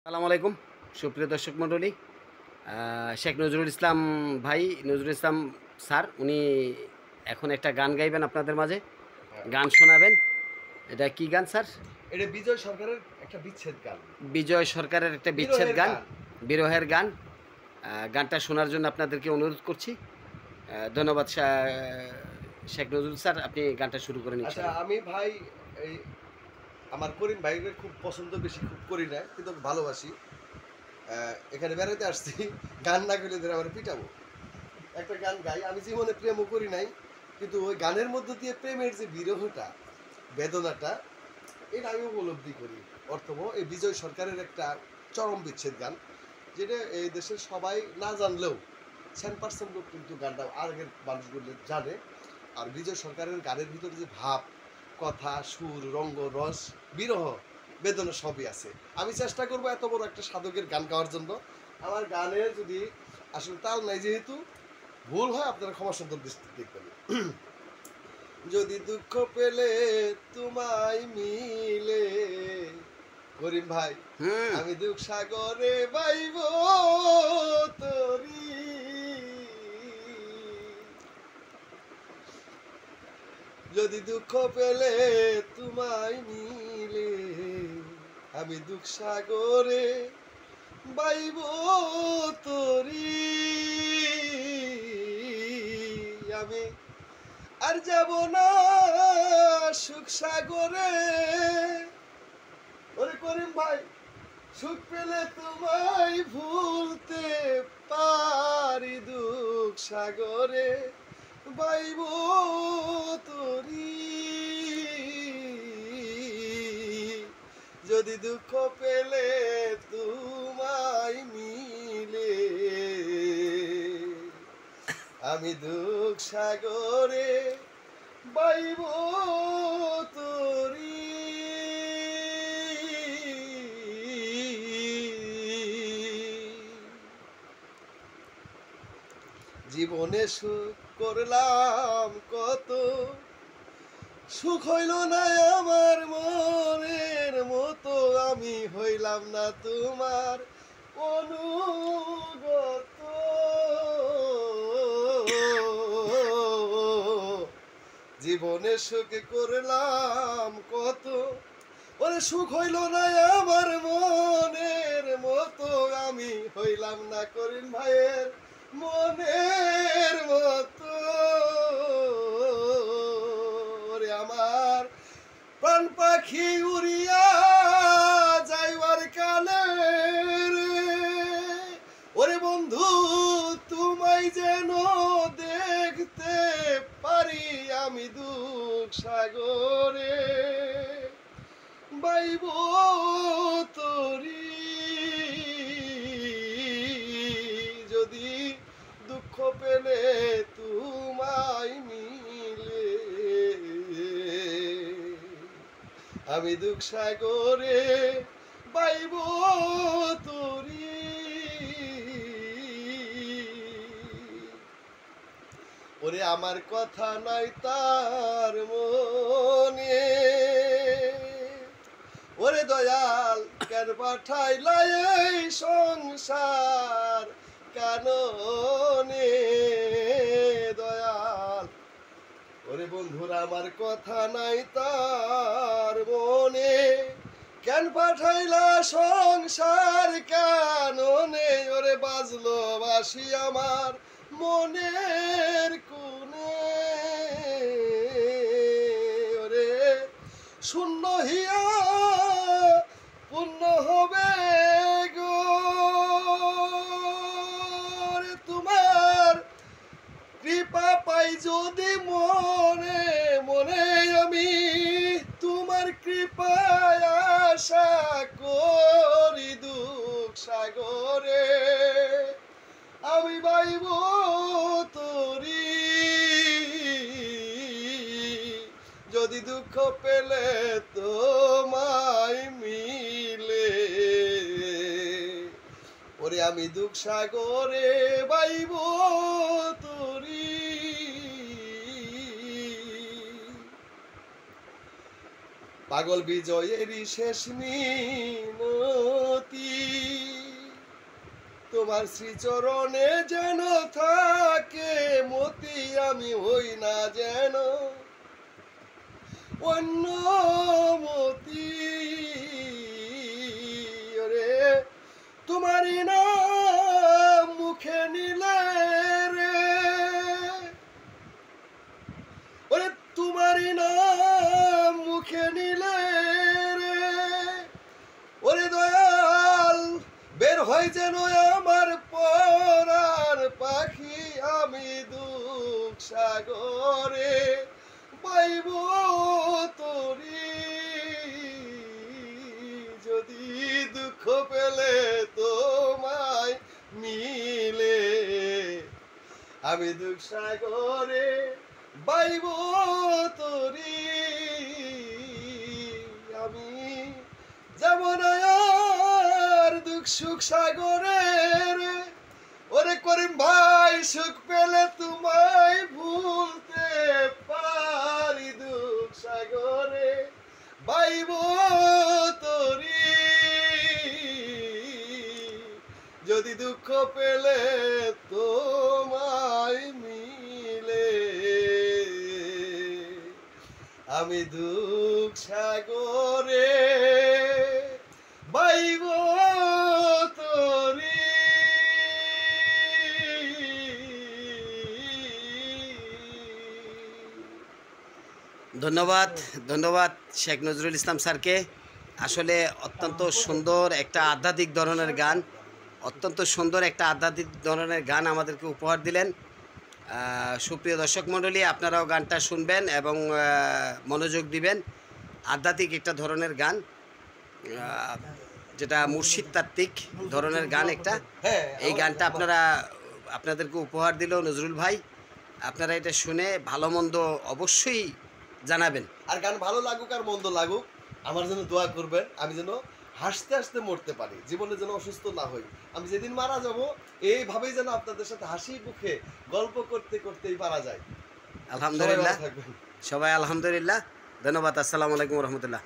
আসসালামু আলাইকুম সুপ্রিয় দর্শক মণ্ডলী। শেখ নজরুল ইসলাম ভাই, নজরুল ইসলাম স্যার, উনি এখন একটা গান গাইবেন আপনাদের মাঝে, হ্যাঁ, গান শোনাবেন। এটা কি গান স্যার? এটা বিজয় সরকারের একটা বিচ্ছেদ গান, বিজয় সরকারের একটা বিচ্ছেদ বিরহের গান, গান। বিরহের গান। গানটা শোনার জন্য আপনাদেরকে অনুরোধ করছি। ধন্যবাদ শেখ নজরুল স্যার, আপনি গানটা শুরু করেন আচ্ছা, ইনশাআল্লাহ। আমি ভাই এই আমার করিম ভাইকে খুব পছন্দ, বেশি খুব করি না, কিন্তু আমি ভালোবাসি। এখানে বেড়াতে আসছি, গান না গেলে ধরে আমার পিটাবো। একটা গান গাই, আমি জীবনে প্রেমও করি নাই, কিন্তু ওই গানের মধ্য দিয়ে প্রেমের যে বিরহটা, বেদনাটা, এটা আমি উপলব্ধি করি। অর্থব এই বিজয় সরকারের একটা চরম বিচ্ছেদ গান, যেটা এই দেশের সবাই না জানলেও 10% লোক কিন্তু গানটা আগের মানুষগুলো জানে। আর বিজয় সরকারের গানের ভিতরে যে ভাব, কথা, সুর, রঙ্গ, রস, বিরহ, বেদনা সবই আছে। আমি চেষ্টা করবো এত বড় একটা সাধকের গান গাওয়ার জন্য। আমার গানে যদি আসলে তাল নাই, যেহেতু ভুল হয় আপনারা ক্ষমা সুন্দর দৃষ্টিতে দেখবেন। যদি দুঃখ পেলে তোমায় মিলে, করিম ভাই, আমি দুঃখ সাগরে বাইব তরি। যদি দুঃখ পেলে তোমায় মিলে, আমি দুঃখ সাগরে বাইব তরি। আমি আর যাব না সুখ সাগরে। ওরে করিম ভাই, সুখ পেলে তোমায় ভুলতে পারি, দুঃখ সাগরে বাইব তরি। যদি দুঃখ পেলে তোমায় মিলে, আমি দুঃখ সাগরে বাইব তরি। জীবনে সুখ করলাম কত, সুখ হইল না আমার মনের মতো। আমি হইলাম না তোমার অনুগত। জীবনে সুখ করলাম কত, ওরে সুখ হইল না আমার মনের মতো। আমি হইলাম না করিম ভাইয়ের মনের মতো। ওরে আমার প্রাণ পাখি উড়িয়া যাইবার কালে রে, ওরে বন্ধু তোমায় যেন দেখতে পারি, আমি দুঃখ সাগরে বাইব তরি। যদি দুঃখ পেলে তোমায় মিলে, আমি দুঃখ সাগরে বাইব তরি। ওরে আমার কথা নাই তার মনে, ওরে দয়াল কেন পাঠাইলা এই সংসার কাননে। দয়াল, ওরে বন্ধুরা আমার কথা নাই তার মনে, কেন পাঠাইলা সংসার কাননে। ওরে বাজলো বাসি আমার মনের কোণে, ওরে শূন্য হিয়া পূর্ণ হবে গো। তোমার কৃপা পাই যদি মনে মনে, আমি তোমার কৃপায় আশা করি, দুঃখ সাগরে আমি বাইব তরি। যদি দুঃখ পেলে তোমায় মিলে, ওরে আমি দুঃখ সাগরে বাইব তরি। পাগল বিজয়েরই শেষ মিনতি, তোমার শ্রীচরণে যেন থাকে মতি, আমি হই না যেন অন্য মতি। ওরে তোমারই নাম মুখে নিলে রে, ওরে তোমারই নাম মুখে নিলে রে, ওরে দয়াল বের হয় যেন আমার পরাণ পাখি, আমি দুঃখ সাগরে পাইব তোরি। যদি দুঃখ পেলে তোমায় মিলে, আমি দুঃখ সাগরে বাইব তোরি। আমি যেমন আর দুঃখ সুখ সাগরের, ওরে করিম ভাই সুখ পেলে তোমায় ভুলতে পারি, দুঃখ সাগরে বাইব তোরি। যদি দুঃখ পেলে তোমায় মিলে, আমি দুঃখ সাগরে বাইব তোরি। ধন্যবাদ, ধন্যবাদ শেখ নজরুল ইসলাম স্যারকে। আসলে অত্যন্ত সুন্দর একটা আধ্যাত্মিক ধরনের গান, অত্যন্ত সুন্দর একটা আধ্যাত্মিক ধরনের গান আমাদেরকে উপহার দিলেন। সুপ্রিয় দর্শক মণ্ডলী, আপনারাও গানটা শুনবেন এবং মনোযোগ দিবেন। আধ্যাত্মিক একটা ধরনের গান, যেটা মুর্শিদ তাত্ত্বিক ধরনের গান একটা। এই গানটা আপনাদেরকে উপহার দিল নজরুল ভাই। আপনারা এটা শুনে ভালো মন্দ অবশ্যই জানাবেন। আর গান ভালো লাগুক আর মন্দ লাগুক, আমার জন্য দোয়া করবেন, আমি যেন হাসতে হাসতে মরতে পারি, জীবনে যেন অসুস্থ না হই। আমি যেদিন মারা যাব এইভাবেই যেন আপনাদের সাথে হাসি মুখে গল্প করতে করতেই মারা যায়। আলহামদুলিল্লাহ, সবাই আলহামদুলিল্লাহ। ধন্যবাদ। আসসালামু আলাইকুম রহমতুল্লাহ।